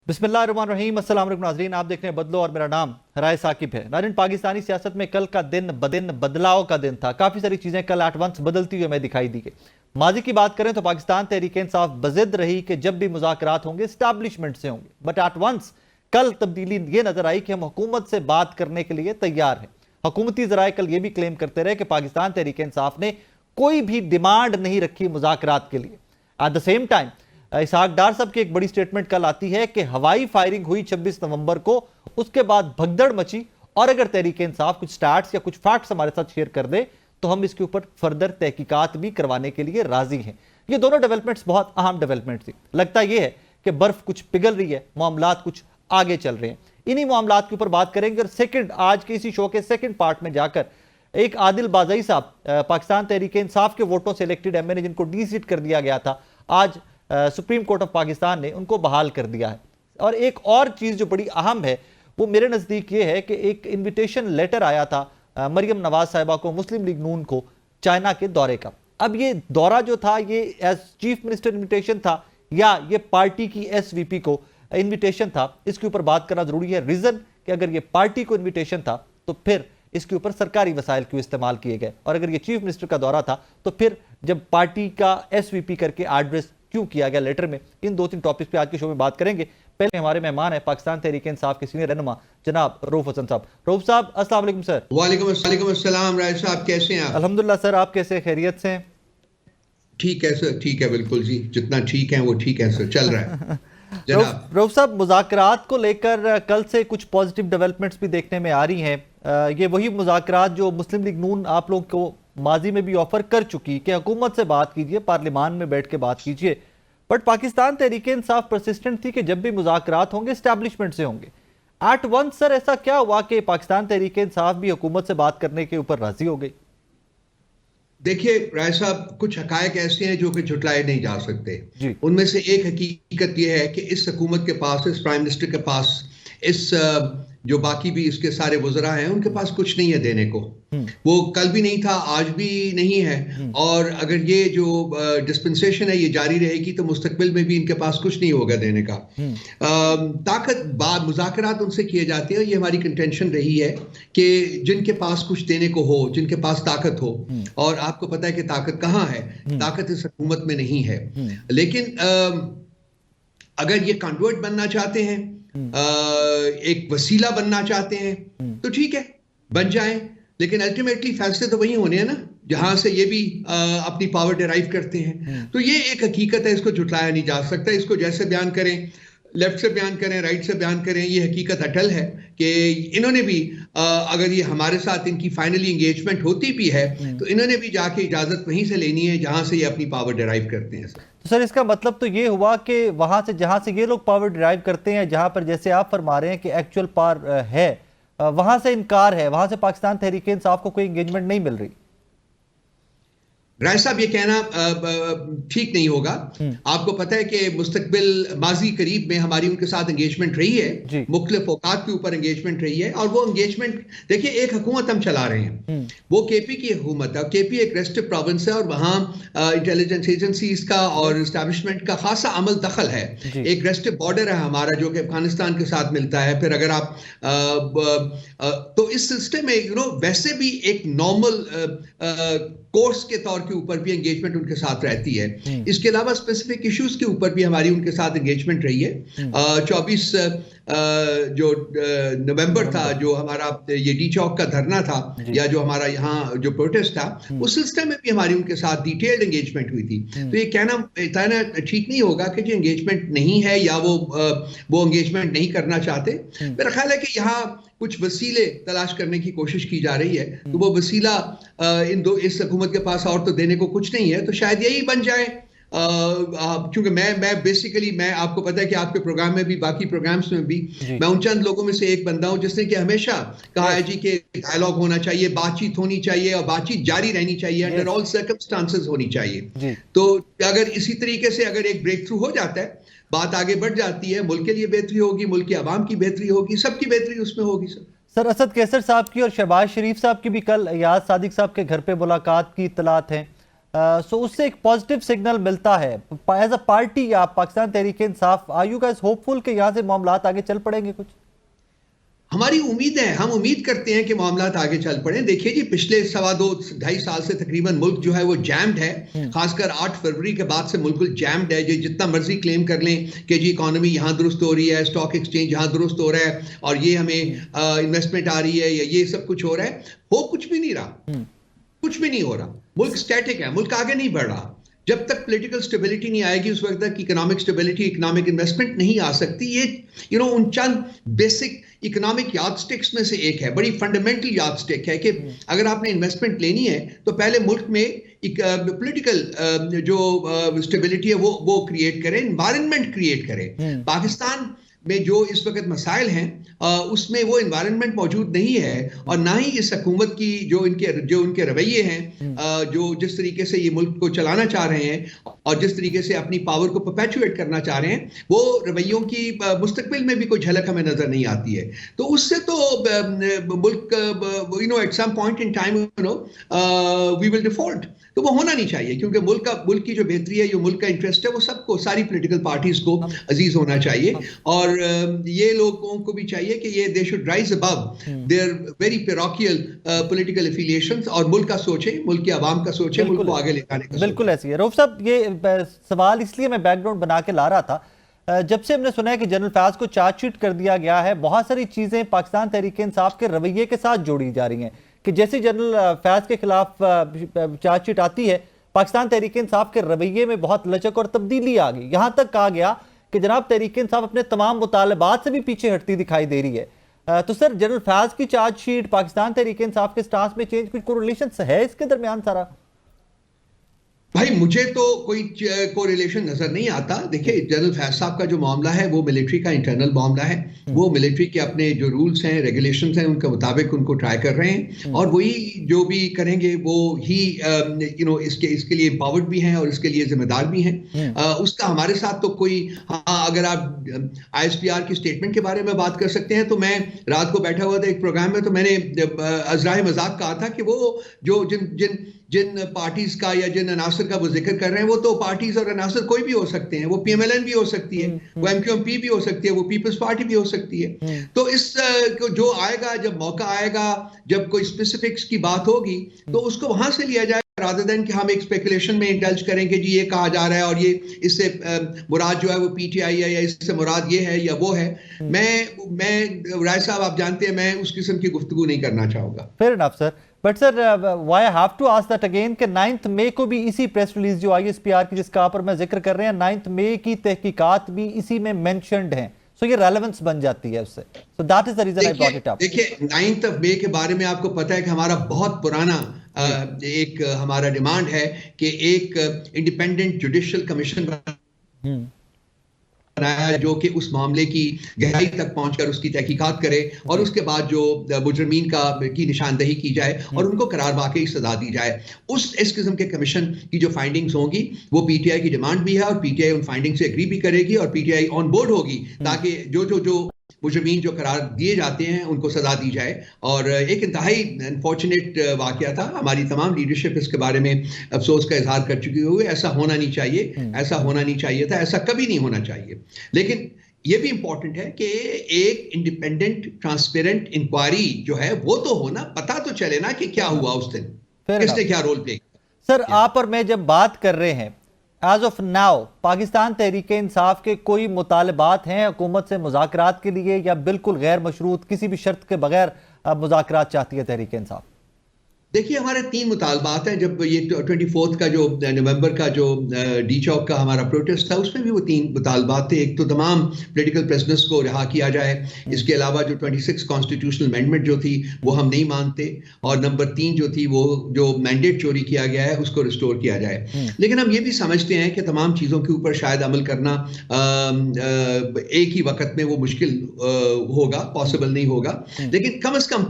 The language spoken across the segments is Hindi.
बिस्मिल्लाहिर्रहमानिर्रहीम। अस्सलाम वालेकुम नाज़रीन, आप देख रहे हैं बदलो और मेरा नाम राय साकिब है। नाज़रीन, पाकिस्तानी सियासत में कल का दिन बदलाव का दिन था। काफ़ी सारी चीज़ें कल एट वंस बदलती हुई हमें दिखाई दी गई। माजी की बात करें तो पाकिस्तान तहरीक इंसाफ बज़िद रही कि जब भी मुज़ाकरात होंगे इस्टेब्लिशमेंट से होंगे, बट एट वंस कल तब्दीली ये नजर आई कि हम हुकूमत से बात करने के लिए तैयार हैं। हुकूमती ज़राए कल ये भी क्लेम करते रहे कि पाकिस्तान तहरीक इंसाफ ने कोई भी डिमांड नहीं रखी मुज़ाकरात के लिए। एट द सेम टाइम इसहाक डार साहब की एक बड़ी स्टेटमेंट कल आती है कि हवाई फायरिंग हुई 26 नवंबर को, उसके बाद भगदड़ मची और अगर तहरीक इंसाफ कुछ स्टैट्स या कुछ फैक्ट्स हमारे साथ शेयर कर दे तो हम इसके ऊपर फर्दर तहकीकात भी करवाने के लिए राजी हैं। ये दोनों डेवलपमेंट्स बहुत अहम डेवलपमेंट थी। लगता यह है कि बर्फ कुछ पिघल रही है, मामलात कुछ आगे चल रहे हैं। इन्हीं मामलात के ऊपर बात करेंगे और सेकंड, आज के इसी शो के सेकंड पार्ट में जाकर एक आदिल बाज़ई साहब, पाकिस्तान तहरीक इंसाफ के वोटों से इलेक्टेड एमएनए जिनको डीसीट कर दिया गया था, आज सुप्रीम कोर्ट ऑफ पाकिस्तान ने उनको बहाल कर दिया है। और एक और चीज जो बड़ी अहम है वो मेरे नजदीक ये है कि एक इनविटेशन लेटर आया था मरियम नवाज साहिबा को, मुस्लिम लीग नून को, चाइना के दौरे का। अब ये दौरा जो था ये एज चीफ मिनिस्टर इनविटेशन था या ये पार्टी की एसवीपी को इनविटेशन था, इसके ऊपर बात करना जरूरी है। रीजन कि अगर ये पार्टी को इनविटेशन था तो फिर इसके ऊपर सरकारी वसाइल क्यों इस्तेमाल किए गए, और अगर ये चीफ मिनिस्टर का दौरा था तो फिर जब पार्टी का एसवीपी करके एड्रेस क्यों किया गया लेटर में। इन दो तीन टॉपिक्स पे आज के शो में बात करेंगे। पहले हमारे मेहमान है पाकिस्तान तहरीक इंसाफ के सीनियर रहनुमा जनाब रऊफ हसन साहब। रऊफ साहब अस्सलाम वालेकुम सर। वालेकुम अस्सलाम राय साहब, कैसे हैं आप? अल्हम्दुलिल्लाह सर, आप कैसे, खैरियत से हैं? ठीक है सर, ठीक है, बिल्कुल जी, जितना ठीक है वो ठीक है सर, चल रहा है जनाब। रऊफ साहब, मुज़ाकरात को लेकर कल से कुछ पॉजिटिव डेवलपमेंट्स भी देखने में आ रही हैं। ये वही मुज़ाकरात जो मुस्लिम लीग नून आप लोग को माजी में भी ऑफर कर चुकी कि हुकूमत से बात कीजिए, पार्लियामान में बैठ के बात कीजिए, but Pakistan Tehreek Insaf persistent थी कि जब भी मुज़ाकरात होंगे एस्टैब्लिशमेंट से होंगे। एट वंस सर ऐसा क्या हुआ कि पाकिस्तान तहरीक इंसाफ भी हुकूमत से बात करने के ऊपर राजी हो गई? देखिए राय साहब, कुछ हकायक ऐसे हैं जो कि झुटलाए नहीं जा सकते। उनमें से एक हकीकत यह है कि इस हुकूमत के पास, इस प्राइम मिनिस्टर के पास, इस जो बाकी भी इसके सारे वज़रा हैं उनके पास कुछ नहीं है देने को। वो कल भी नहीं था, आज भी नहीं है, और अगर ये जो डिस्पेंसेशन है ये जारी रहेगी तो मुस्तकबिल में भी इनके पास कुछ नहीं होगा देने का। मुज़ाकरात उनसे किए जाते हैं। ये हमारी कंटेंशन रही है कि जिनके पास कुछ देने को हो, जिनके पास ताकत हो, और आपको पता है कि ताकत कहाँ है, ताकत इस हुकूमत में नहीं है। लेकिन अगर ये कॉन्वर्ट बनना चाहते हैं, एक वसीला बनना चाहते हैं तो ठीक है, बन जाएं, लेकिन अल्टीमेटली फैसले तो वही होने हैं ना जहां से ये भी अपनी पावर डिराइव करते हैं। तो ये एक हकीकत है, इसको झुटलाया नहीं जा सकता। इसको जैसे बयान करें, लेफ्ट से बयान करें, राइट से बयान करें, ये हकीकत अटल है कि इन्होंने भी अगर ये हमारे साथ इनकी फाइनली एंगेजमेंट होती भी है तो इन्होंने भी जाके इजाजत वहीं से लेनी है जहां से ये अपनी पावर डिराइव करते हैं। तो सर इसका मतलब तो ये हुआ कि वहां से जहां से ये लोग पावर डिराइव करते हैं, जहां पर जैसे आप फरमा रहे हैं कि एक्चुअल पावर है, वहां से इनकार है, वहां से पाकिस्तान तहरीक इंसाफ को कोई एंगेजमेंट नहीं मिल रही। राय साहब, ये कहना ठीक नहीं होगा। आपको पता है कि मुस्तकबिल माजी करीब में हमारी उनके साथ एंगेजमेंट रही है, मुख्तलिफ औकात के ऊपर एंगेजमेंट रही है, और वो एंगेजमेंट देखिए, एक हुकूमत हम चला रहे हैं, वो केपी की हुकूमत है। केपी एक रेस्टिव प्रोविंस है और वहाँ इंटेलिजेंस एजेंसीज का और इस्टेब्लिशमेंट का खासा अमल दखल है। एक रेस्टिव बॉर्डर है हमारा जो कि अफगानिस्तान के साथ मिलता है। फिर अगर आप तो इस सिस्टम में वैसे भी एक नॉर्मल कोर्स के तौर के ऊपर भी एंगेजमेंट उनके साथ रहती है। इसके अलावा स्पेसिफिक इश्यूज के ऊपर भी हमारी उनके साथ एंगेजमेंट रही है। 24 जो नवंबर था, जो हमारा ये डी चौक का धरना था या जो हमारा यहाँ जो प्रोटेस्ट था, उस सिलसिले में भी हमारी उनके साथ डिटेल्ड एंगेजमेंट हुई थी। तो ये कहना ठीक नहीं होगा कि जो एंगेजमेंट नहीं है या वो एंगेजमेंट नहीं करना चाहते। मेरा ख्याल है कि यहाँ कुछ वसीले तलाश करने की कोशिश की जा रही है, तो वो वसीला इस हुकूमत के पास और तो देने को कुछ नहीं है, तो शायद यही बन जाए। क्योंकि मैं बेसिकली, मैं आपको पता है कि आपके प्रोग्राम में भी, बाकी प्रोग्राम्स में भी, मैं उन चंद लोगों में से एक बंदा हूं जिसने कि हमेशा कहा है जी कि डायलॉग होना चाहिए, बातचीत होनी चाहिए और बातचीत जारी रहनी चाहिए, अंडर ऑल सर्कमस्टांसेस होनी चाहिए। तो अगर इसी तरीके से अगर एक ब्रेक थ्रू हो जाता है, बात आगे बढ़ जाती है, मुल्क के लिए बेहतरी होगी, मुल्क की आवाम की बेहतरी होगी, सबकी बेहतरी उसमें होगी। सर असद कैसर साहब की और शहबाज शरीफ साहब की भी कल याद सादिक साहब के घर पे मुलाकात की इत्तलात हैं। सो उससे एक पॉजिटिव सिग्नल मिलता है एज अ पार्टी। आप Pakistan Tehreek Insaf, are you guys hopeful कि यहाँ से मामलात आगे चल पड़ेंगे? कुछ हमारी उम्मीद है, हम उम्मीद करते हैं कि मामलात आगे चल पड़े। देखिए जी, पिछले 2.5 साल से तकरीबन मुल्क जो है वो जैम्ड है। खासकर 8 फरवरी के बाद से मुल्क जैम्ड है। जितना मर्जी क्लेम कर लें कि जी इकोनॉमी यहाँ दुरुस्त हो रही है, स्टॉक एक्सचेंज यहाँ दुरुस्त हो रहा है और ये हमें इन्वेस्टमेंट आ रही है या ये सब कुछ हो रहा है, हो कुछ भी नहीं रहा। कुछ भी नहीं हो रहा। मुल्क स्टैटिक है, मुल्क आगे नहीं बढ़ रहा। जब तक पॉलिटिकल स्टेबिलिटी नहीं आएगी उस वक्त तक इकोनॉमिक स्टेबिलिटी, इकोनॉमिक इन्वेस्टमेंट नहीं आ सकती। ये उन चंद बेसिक इकोनॉमिक यार्डस्टिक्स में से एक है, बड़ी फंडामेंटल यार्डस्टिक है कि अगर आपने इन्वेस्टमेंट लेनी है तो पहले मुल्क में पॉलिटिकल जो स्टेबिलिटी है वो क्रिएट करें, एनवायरनमेंट क्रिएट करें। पाकिस्तान में जो इस वक्त मसाइल हैं उसमें वो एनवायरनमेंट मौजूद नहीं है और ना ही इस हुकूमत की जो उनके रवैये हैं, जो जिस तरीके से ये मुल्क को चलाना चाह रहे हैं और जिस तरीके से अपनी पावर को परपेचुएट करना चाह रहे हैं, वो रवैयों की मुस्तकबिल में भी कोई झलक हमें नजर नहीं आती है। तो उससे तो मुल्क at some point in time we will default. तो वो होना नहीं चाहिए क्योंकि मुल्क की जो बेहतरी है, जो मुल्क का इंटरेस्ट है, वो सबको, सारी पॉलिटिकल पार्टीज को अजीज होना चाहिए। और ये लोगों को भी चाहिए कि ये they should rise above their very parochial political affiliations और मुल्क का सोचे, मुल्क की आवाम का सोचे, मुल्क को आगे ले जाने का। बिल्कुल ऐसी है। रऊफ साहब, ये सवाल इसलिए मैं बैकग्राउंड बना के ला रहा था, जब से हमने सुना है कि जनरल फयाज को चार्जशीट कर दिया गया है, बहुत सारी चीजें पाकिस्तान तहरीक इंसाफ के रवैये के साथ जोड़ी जा रही हैं कि जैसे जनरल फयाज के खिलाफ चार्जशीट आती है, पाकिस्तान तहरीक इंसाफ के रवैये में बहुत लचक और तब्दीली आ गई। यहां तक कहा गया कि जनाब तहरीक इंसाफ अपने तमाम मुतालबात से भी पीछे हटती दिखाई दे रही है। तो सर, जनरल फयाज की चार्जशीट, पाकिस्तान तहरीक इंसाफ के स्टांस में चेंज, कुछ कोरिलेशन है इसके दरमियान सारा? भाई मुझे तो कोई कोरिलेशन नजर नहीं आता। देखिए, जनरल फयाज साहब का जो मामला है वो मिलिट्री का इंटरनल मामला है। वो मिलिट्री के अपने जो रूल्स हैं, रेगुलेशंस हैं, उनके मुताबिक उनको ट्राई कर रहे हैं और वही जो भी करेंगे वो ही इसके लिए एम्पावर्ड भी हैं और इसके लिए जिम्मेदार भी हैं। उसका हमारे साथ तो कोई, हाँ, अगर आप ISPR की स्टेटमेंट के बारे में बात कर सकते हैं तो मैं रात को बैठा हुआ था एक प्रोग्राम में, तो मैंने अजराए मजाक कहा था कि वो जो जिन पार्टीज का या जिन अनासर का वो जिक्र कर रहे हैं, वो तो पार्टीज और अनासर कोई भी हो सकते हैं। वो PMLN भी हो सकती है, वो MQMP भी हो सकती है, वो पीपल्स पार्टी भी हो सकती है। तो इस जो आएगा, जब मौका आएगा, जब कोई स्पेसिफिक्स की बात होगी तो उसको वहां से लिया जाएगा, रादर देन कि हम एक स्पेकुलेशन में इंडल्ज करेंगे जी ये कहा जा रहा है और ये इससे मुराद जो है वो PTI है या इससे मुराद ये है या वो है। मैं राय साहब, आप जानते हैं मैं उस किस्म की गुफ्तगू नहीं करना चाहूंगा। Fair enough sir, but sir why I have to ask that again कि 9 मई को भी इसी प्रेस रिलीज जो ISPR की जिसका पर मैं जिक्र कर रहे हैं, 9 मई की तहकीकात भी इसी में मेंशन्ड हैं। सो ये रेलेवेंस बन जाती है उससे। So that is the reason I brought it up. देखिए, 9 मई के बारे में आपको पता है कि हमारा बहुत पुराना एक हमारा डिमांड है कि एक इंडिपेंडेंट जुडिशियल कमीशन बनाया जो कि उस मामले की गहराई तक पहुंचकर उसकी तहकीकात करे और उसके बाद जो मुजरिमीन की निशानदही की जाए और उनको करार वाकई सजा दी जाए। इस किस्म के कमीशन की जो फाइंडिंग्स होंगी वो PTI की डिमांड भी है और PTI उन फाइंडिंग से एग्री भी करेगी और PTI ऑन बोर्ड होगी ताकि जो मुजरिमीन जो करार दिए जाते हैं उनको सजा दी जाए। और एक इंतहाई अनफॉर्चुनेट वाकया था। हमारी तमाम लीडरशिप इसके बारे में अफसोस का इजहार कर चुकी हुई। ऐसा होना नहीं चाहिए, ऐसा होना नहीं चाहिए था, ऐसा कभी नहीं होना चाहिए। लेकिन ये भी इंपॉर्टेंट है कि एक इंडिपेंडेंट ट्रांसपेरेंट इंक्वायरी जो है वो तो होना, पता तो चले ना कि क्या हुआ उस दिन, किसने क्या रोल प्ले। सर, आप और मैं जब बात कर रहे हैं, as of now Pakistan Tehreek इंसाफ के कोई मुतालबात हैं हुकूमत से मुज़ाकरात के लिए या बिल्कुल गैर मशरूत किसी भी शर्त के बगैर मुज़ाकरात चाहती है तहरीक इंसाफ? देखिए, हमारे 3 मुतालबात हैं। जब ये 24 का जो नवंबर का जो डी चौक का हमारा प्रोटेस्ट था उसमें भी वो 3 मुतालबात थे। एक तो तमाम पॉलिटिकल प्रिजनर्स को रिहा किया जाए। इसके अलावा जो 26 कॉन्स्टिट्यूशनल अमेंडमेंट जो थी वो हम नहीं मानते। और नंबर 3 जो थी वो जो मैंडेट चोरी किया गया है उसको रिस्टोर किया जाए। लेकिन हम ये भी समझते हैं कि तमाम चीज़ों के ऊपर शायद अमल करना एक ही वक्त में वो मुश्किल होगा, पॉसिबल नहीं होगा। लेकिन कम से कम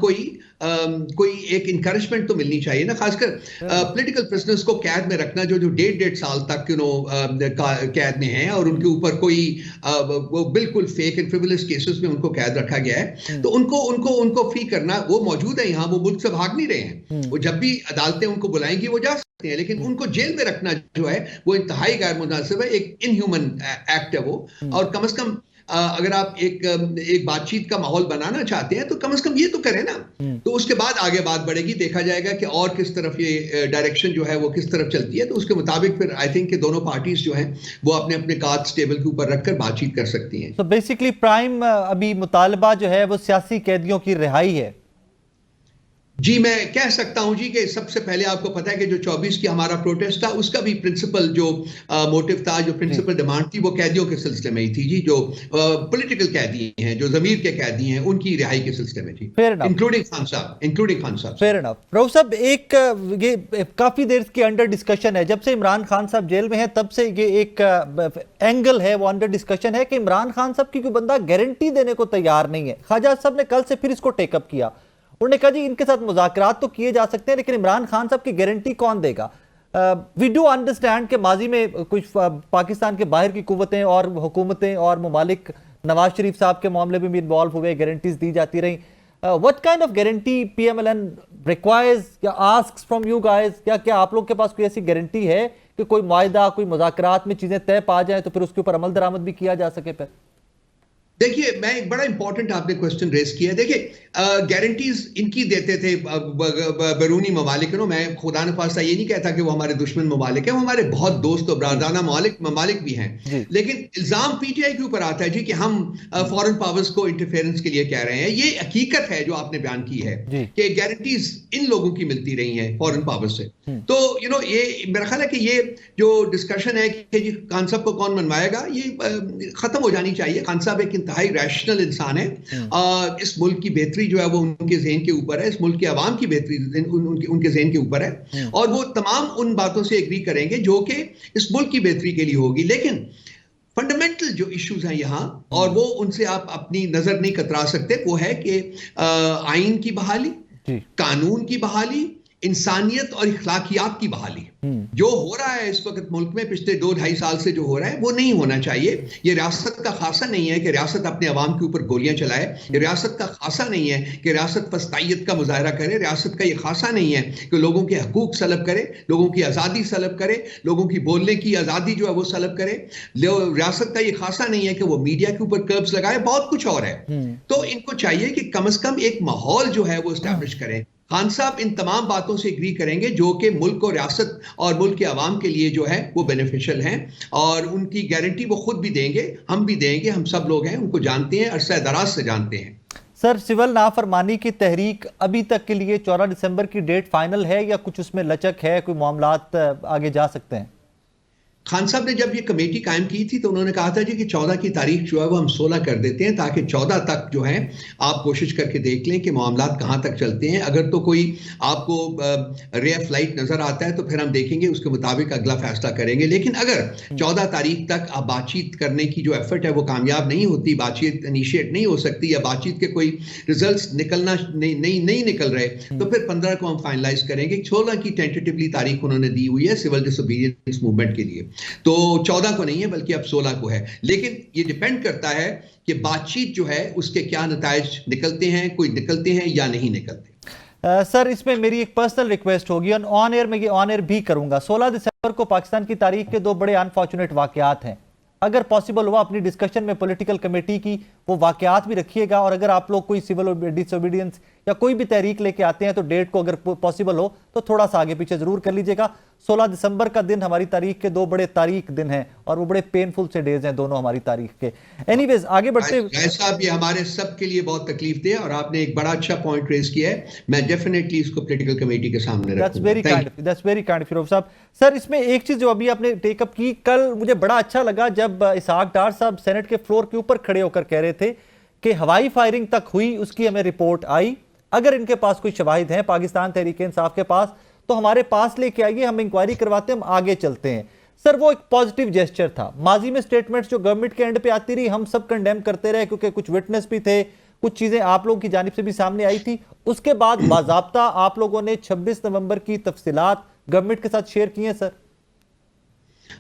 कोई एक इंकरेजमेंट तो मिलनी चाहिए ना, खासकर पॉलिटिकल प्रिजनर्स को कैद में रखना जो 1.5 साल तक कैद में हैं और उनके ऊपर कोई वो बिल्कुल फेक एंड फ्रिवोलस केसेस में उनको कैद रखा गया है। तो उनको फ्री करना, वो मौजूद है यहाँ, वो मुल्क से भाग नहीं रहे हैं। वो जब भी अदालतें उनको बुलाएंगी वो जा सकते हैं, लेकिन उनको जेल में रखना जो है वो इंतहाई गैर मुनासिब है, एक इनह्यूमन एक्ट है वो। और कम से कम अगर आप एक बातचीत का माहौल बनाना चाहते हैं तो कम से कम ये तो करें ना, तो उसके बाद आगे बात बढ़ेगी, देखा जाएगा कि और किस तरफ ये डायरेक्शन जो है वो किस तरफ चलती है, तो उसके मुताबिक फिर आई थिंक कि दोनों पार्टीज जो हैं वो अपने अपने कार्ड्स टेबल के ऊपर रखकर बातचीत कर सकती हैं। तो बेसिकली प्राइम अभी मुतालबा जो है वो सियासी कैदियों की रिहाई है। जी मैं कह सकता हूं जी कि सबसे पहले आपको पता है कि जो 24 की हमारा प्रोटेस्ट था उसका भी प्रिंसिपल जो मोटिव था, जो प्रिंसिपल डिमांड थी, वो कैदियों के सिलसिले में ही थी जी, जो पॉलिटिकल कैदी हैं, जो जमीर के कैदी हैं, उनकी रिहाई के सिलसिले में थी, इंक्लूडिंग खान साहब। Fair enough. रऊफ साहब, एक ये काफी देर की अंडर डिस्कशन है, जब से इमरान खान साहब जेल में हैं तब से ये एक एंगल है वो अंडर डिस्कशन है कि इमरान खान साहब की कोई बंदा गारंटी देने को तैयार नहीं है। ख्वाजा साहब ने कल से फिर इसको टेकअप किया, उन्होंने कहा जी इनके साथ मुज़ाकरात तो किए जा सकते हैं लेकिन इमरान खान साहब की गारंटी कौन देगा। वी डू अंडरस्टैंड कि माजी में कुछ पाकिस्तान के बाहर की कुव्वतें और हुकूमतें और ममालिक नवाज शरीफ साहब के मामले में भी इन्वॉल्व हुए, गारंटीज दी जाती रही। What kind of guarantee PMLN requires या आस्क्स फ्रॉम यू गाइस? क्या आप लोग के पास कोई ऐसी गारंटी है कि कोई मुआहिदा, कोई मुज़ाकरात में चीजें तय पा जाए तो फिर उसके ऊपर अमल दरामद भी किया जा सके? फिर देखिए, मैं एक बड़ा इंपॉर्टेंट आपने क्वेश्चन रेज किया है। देखिए, गारंटीज इनकी देते थे बैरूनी ममालिक। मैं खुदा न खास्ता ये नहीं कहता कि वो हमारे दुश्मन ममालिक हैं, वो हमारे बहुत दोस्त और बरादाना ममालिक भी हैं, लेकिन इल्जाम PTI के ऊपर आता है जी कि हम फॉरेन पावर्स को इंटरफेरेंस के लिए कह रहे हैं। ये हकीकत है जो आपने बयान की है कि गारंटीज इन लोगों की मिलती रही हैं फॉरेन पावर्स से। तो ये मेरा ख्याल है कि ये जो डिस्कशन है कि जी खान साहब को कौन मनवाएगा, ये खत्म हो जानी चाहिए। खान साहब एक इंतहाई रैशनल इंसान है, इस मुल्क की बेहतरी जो है वो उनके ज़हन के ऊपर है, इस मुल्क के अवाम की बेहतरी उनके ज़हन के ऊपर है, और वो तमाम उन बातों से एग्री करेंगे जो कि इस मुल्क की बेहतरी के लिए होगी। लेकिन फंडामेंटल जो इश्यूज हैं यहाँ, और वो उनसे आप अपनी नजर नहीं कतरा सकते, वो है कि आइन की बहाली, कानून की बहाली, इंसानियत और इखलाकियात की बहाली। जो हो रहा है इस वक्त मुल्क में पिछले 2-2.5 साल से जो हो रहा है वो नहीं होना चाहिए। ये रियासत का खासा नहीं है कि रियासत अपने अवाम के ऊपर गोलियां चलाए, ये रियासत का खासा नहीं है कि रियासत फस्तायत का मुजाहरा करे, रियासत का ये खासा नहीं है कि लोगों के हकूक सलब करे, लोगों की आज़ादी सलब करे, लोगों की बोलने की आज़ादी जो है वो सलब करे। रियासत का ये खासा नहीं है कि वो मीडिया के ऊपर कर्ब्स लगाए, बहुत कुछ और है। तो इनको चाहिए कि कम से कम एक माहौल जो है वो एस्टैब्लिश करें। खान साहब इन तमाम बातों से एग्री करेंगे जो कि मुल्क और रियासत और मुल्क के अवाम के लिए जो है वो बेनिफिशियल हैं, और उनकी गारंटी वो खुद भी देंगे, हम भी देंगे, हम सब लोग हैं, उनको जानते हैं, अरसा दराज से जानते हैं। सर, सिविल नाफरमानी की तहरीक अभी तक के लिए 14 दिसंबर की डेट फाइनल है या कुछ उसमें लचक है, कोई मामलात आगे जा सकते हैं? खान साहब ने जब ये कमेटी कायम की थी तो उन्होंने कहा था जी कि 14 की तारीख जो है वो हम 16 कर देते हैं, ताकि 14 तक जो है आप कोशिश करके देख लें कि मामलात कहाँ तक चलते हैं। अगर तो कोई आपको रेयर फ्लाइट नजर आता है तो फिर हम देखेंगे, उसके मुताबिक अगला फैसला करेंगे। लेकिन अगर 14 तारीख तक आप बातचीत करने की जो एफर्ट है वो कामयाब नहीं होती, बातचीत इनिशिएट नहीं हो सकती, या बातचीत के कोई रिजल्ट नहीं निकल रहे, तो फिर 15 को हम फाइनलाइज करेंगे। 16 की टेंटेटिवली तारीख उन्होंने दी हुई है सिविल डिसोबीडियंस मूवमेंट के लिए, तो 14 को नहीं है बल्कि अब 16 को है। लेकिन ये डिपेंड करता है कि बातचीत जो है उसके क्या नताइज निकलते हैं, कोई निकलते हैं या नहीं निकलते। सर, इसमें मेरी एक पर्सनल रिक्वेस्ट होगी, ऑन एयर में ये ऑन एयर भी करूंगा। 16 दिसंबर को पाकिस्तान की तारीख के 2 बड़े अनफॉर्चुनेट वाकयात हैं। अगर पॉसिबल हुआ अपनी डिस्कशन में पॉलिटिकल कमेटी की वो वाकयात भी रखिएगा, और अगर आप लोग कोई सिविल डिसोबीडियंस या कोई भी तहरीक लेके आते हैं तो डेट को अगर पॉसिबल हो तो थोड़ा सा आगे पीछे जरूर कर लीजिएगा। 16 दिसंबर का दिन हमारी तारीख के 2 बड़े तारीख दिन हैं, और वो बड़े पेनफुल से डेज हैं दोनों हमारी तारीख के। एनीवेज, आगे बढ़ते हुए साहब, ये हमारे सब के लिए बहुत तकलीफ दे, और आपने एक बड़ा अच्छा पॉइंट रेज किया है। मैं डेफिनेटली इसको पॉलिटिकल कमेटी के सामने रखूंगा। दैट्स वेरी काइंड फिरोज साहब। सर, इसमें एक चीज जो अभी आपने टेकअप की, कल मुझे बड़ा अच्छा लगा जब इसहाक डार साहब सेनेट के फ्लोर के ऊपर खड़े होकर कह रहे थे कि हवाई फायरिंग तक हुई, उसकी हमें रिपोर्ट आई। अगर इनके पास कोई शवाहिद हैं पाकिस्तान तहरीक इंसाफ के पास तो हमारे पास लेके आइए, हम इंक्वायरी करवाते हैं, हम आगे चलते हैं। सर, वो एक पॉजिटिव जेस्चर था। माजी में स्टेटमेंट्स जो गवर्नमेंट के एंड पे आती रही हम सब कंडेम करते रहे, क्योंकि कुछ विटनेस भी थे, कुछ चीजें आप लोगों की जानिब से भी सामने आई थी। उसके बाद बाज़ाब्ता आप लोगों ने 26 नवंबर की तफसीलात गवर्नमेंट के साथ शेयर की हैं। सर,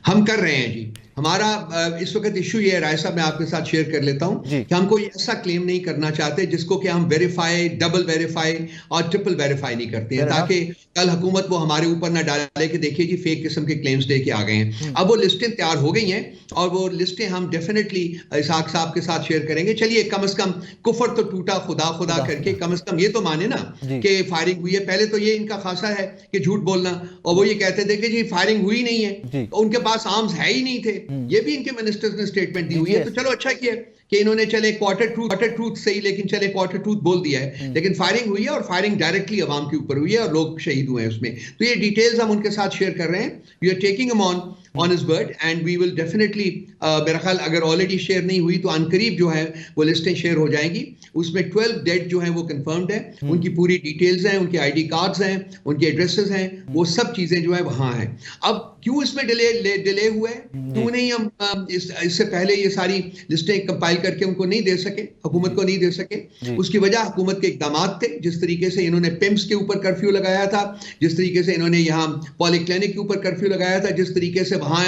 हम कर रहे हैं जी। हमारा इस वक्त इशू ये है, राय साहब मैं आपके साथ शेयर कर लेता हूं कि हम कोई ऐसा क्लेम नहीं करना चाहते जिसको कि हम वेरीफाई, डबल वेरीफाई और ट्रिपल वेरीफाई नहीं करते हैं, ताकि कल हुकूमत वो हमारे ऊपर ना डाले कि देखिए जी फेक किस्म के क्लेम्स लेके आ गए हैं। अब वो लिस्टें तैयार हो गई हैं और वो लिस्टें हम डेफिनेटली इसहाक साहब के साथ शेयर करेंगे। चलिए कम से कम कुफर तो टूटा, खुदा खुदा करके कम से कम ये तो माने ना कि फायरिंग हुई है। पहले तो ये इनका खासा है कि झूठ बोलना, और वो ये कहते थे कि जी फायरिंग हुई नहीं है, उनके पास आर्म्स है ही नहीं थे, ये भी इनके मिनिस्टर्स ने स्टेटमेंट दी हुई है। तो चलो अच्छा किया कि इन्होंने चले क्वार्टर ट्रूथ सही, लेकिन चले क्वार्टर ट्रूथ बोल दिया है, लेकिन फायरिंग हुई है और फायरिंग डायरेक्टली अवाम के ऊपर हुई है और लोग शहीद हुए हैं उसमें। तो ये डिटेल्स हम उनके साथ शेयर कर रहे हैं। We are taking him on his word and we will definitely, मेरा ख्याल अगर ऑलरेडी शेयर नहीं हुई तो अनकरीब जो है वो लिस्टें शेयर हो जाएंगी। उसमें 12 डेड जो है वो कंफर्म्ड है, उनकी पूरी डिटेल्स हैं, उनके आईडी कार्ड्स हैं, उनके एड्रेसेस हैं, वो सब चीजें जो है वहां हैं। अब क्यों इसमें डिले हुआ है, क्यों नहीं हम इससे पहले ये सारी लिस्टें कंपाइल करके उनको नहीं दे सके, हुकूमत को नहीं दे सके? उसकी वजह हुकूमत के इकदाम थे। जिस तरीके से इन्होंने पिम्स के ऊपर कर्फ्यू लगाया था, जिस तरीके से इन्होंने यहाँ पॉलीक्लिनिक के ऊपर कर्फ्यू लगाया था, जिस तरीके से वहां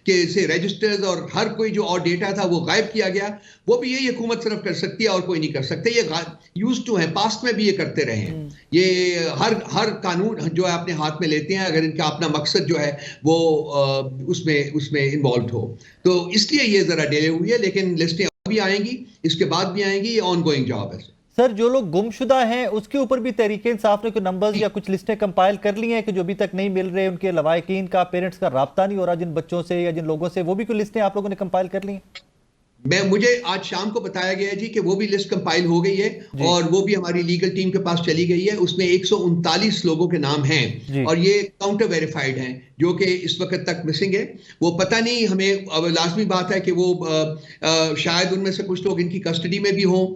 के से रजिस्टर्स और हर कोई जो और डेटा था वो गायब किया गया, वो भी यही हुकूमत सिर्फ कर सकती है और कोई नहीं कर सकते। ये यूज्ड टू है, पास्ट में भी ये करते रहे हैं। ये हर कानून जो है अपने हाथ में लेते हैं अगर इनका अपना मकसद जो है वो उसमें इन्वॉल्व हो। तो इसलिए ये जरा डिले हुई है, लेकिन लिस्टें अभी आएंगी, इसके बाद भी आएंगी। ये ऑनगोइंग जॉब है। सर, जो लोग गुमशुदा हैं उसके ऊपर भी तहरीक इंसाफ ने कोई नंबर्स या कुछ लिस्टें कंपाइल कर ली हैं कि जो अभी तक नहीं मिल रहे, उनके लवाहिकीन का, पेरेंट्स का राब्ता नहीं हो रहा जिन बच्चों से या जिन लोगों से, वो भी कोई लिस्टें आप लोगों ने कंपाइल कर ली हैं? मुझे आज शाम को बताया गया है जी कि वो भी लिस्ट कंपाइल हो गई है और वो भी हमारी लीगल टीम के पास चली गई है। उसमें 139 लोगों के नाम हैं और ये काउंटर वेरीफाइड हैं जो कि इस वक्त तक मिसिंग है। वो पता नहीं, हमें अब लाजमी बात है कि वो शायद उनमें से कुछ लोग इनकी कस्टडी में भी हों,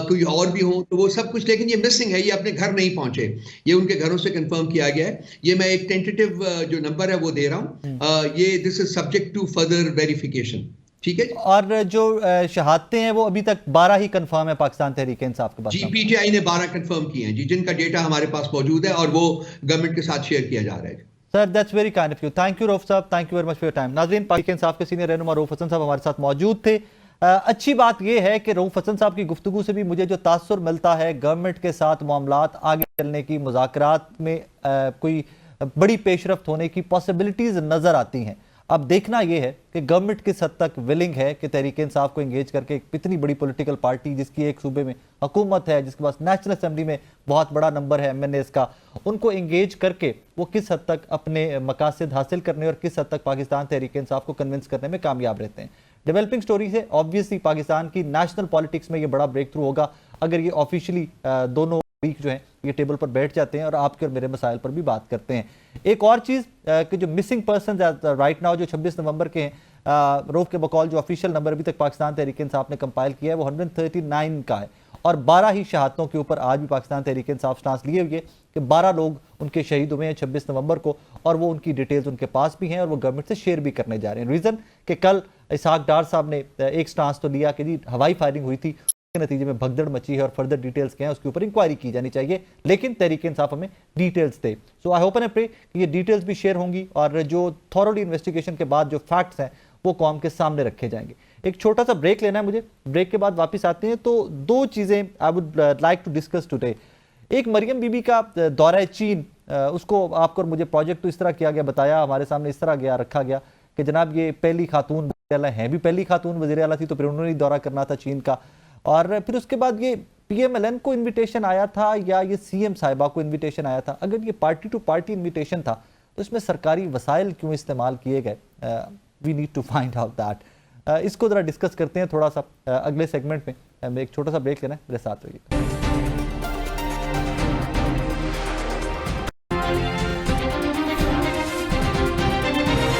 कोई और भी हों, तो वो सब कुछ, लेकिन ये मिसिंग है, ये अपने घर नहीं पहुंचे, ये उनके घरों से कंफर्म किया गया है। ये मैं एक टेंटेटिव जो नंबर है वो दे रहा हूँ। ये this is subject to further verification. ठीक है। और जो शहादतें हैं वो अभी तक 12 ही कंफर्म है पाकिस्तान तहरीक इंसाफ के पास? जी, पीटीआई ने 12 कंफर्म किए हैं जी, जिनका डेटा हमारे पास मौजूद है और वो गवर्नमेंट के साथ शेयर किया जा रहा है। Sir, that's very kind of you. Thank you Rauf sahab, thank you very much for your time. नाज़रीन, पाकिस्तान इंसाफ के सीनियर रहनुमा रऊफ हसन साहब हमारे साथ मौजूद थे। अच्छी बात यह है कि रऊफ हसन साहब की गुफ्तगू से भी मुझे जो तासुर मिलता है, गवर्नमेंट के साथ मामलात आगे चलने की, मुज़ाकरात में कोई बड़ी पेशरफ्त होने की पॉसिबिलिटीज नजर आती हैं। अब देखना यह है कि गवर्नमेंट किस हद तक विलिंग है कि तहरीक इंसाफ को एंगेज करके इतनी बड़ी पॉलिटिकल पार्टी जिसकी एक सूबे में हुकूमत है, जिसके पास नेशनल असेंबली में बहुत बड़ा नंबर है एमएनएस का, उनको एंगेज करके वो किस हद तक अपने मकासद हासिल करने और किस हद तक पाकिस्तान तहरीक इंसाफ को कन्विंस करने में कामयाब रहते हैं। डेवलपिंग स्टोरी से ऑब्वियसली पाकिस्तान की नेशनल पॉलिटिक्स में ये बड़ा ब्रेक थ्रू होगा अगर ये ऑफिशियली दोनों वीक जो है ये टेबल पर बैठ जाते हैं और आपके और मेरे मसाइल पर भी बात करते हैं। एक और चीज़ कि जो मिसिंग पर्सन राइट नाउ जो 26 नवंबर के हैं, रऊफ के बकौल जो ऑफिशियल नंबर अभी तक पाकिस्तान तहरीक इंसाफ ने कंपाइल किया है वो 139 का है और 12 ही शहादतों के ऊपर आज भी पाकिस्तान तहरीक इंसाफ स्टांस लिए हुए कि 12 लोग उनके शहीद हुए हैं 26 नवंबर को और वो उनकी डिटेल्स उनके पास भी हैं और वो गवर्नमेंट से शेयर भी करने जा रहे हैं। रीज़न कि कल इसहाक डार साहब ने एक स्टांस तो लिया कि जी हवाई फायरिंग हुई थी, के नतीजे में भगदड़ मची है और फर्दर डिटेल्स क्या है उसके ऊपर इंक्वायरी की जानी चाहिए, लेकिन तहरीक इंसाफ हमें डिटेल्स दे। So I hope and pray कि ये डिटेल्स भी शेयर होंगी और जो थॉरोली इन्वेस्टिगेशन के बाद जो फैक्ट्स हैं वो कौम के सामने रखे जाएंगे। एक छोटा सा ब्रेक लेना है मुझे, ब्रेक के बाद वापस आते हैं। तो दो चीज़ें I would like to discuss today. एक मरियम बीबी का दौरा चीन, उसको आपको और मुझे प्रोजेक्ट तो इस तरह किया गया, बताया हमारे सामने इस तरह गया रखा गया कि जनाब ये पहली खातून वज़ीर आला हैं, भी पहली खातून वज़ीर आला थी तो फिर उन्होंने दौरा करना था चीन का। और फिर उसके बाद ये पीएमएलएन को इनविटेशन आया था या ये सीएम साहिबा को इनविटेशन आया था? अगर ये पार्टी टू पार्टी इनविटेशन था तो इसमें सरकारी वसाइल क्यों इस्तेमाल किए गए? We need to find out that. इसको ज़रा डिस्कस करते हैं थोड़ा सा अगले सेगमेंट में। एक छोटा सा ब्रेक लेना है, मेरे साथ रहिए।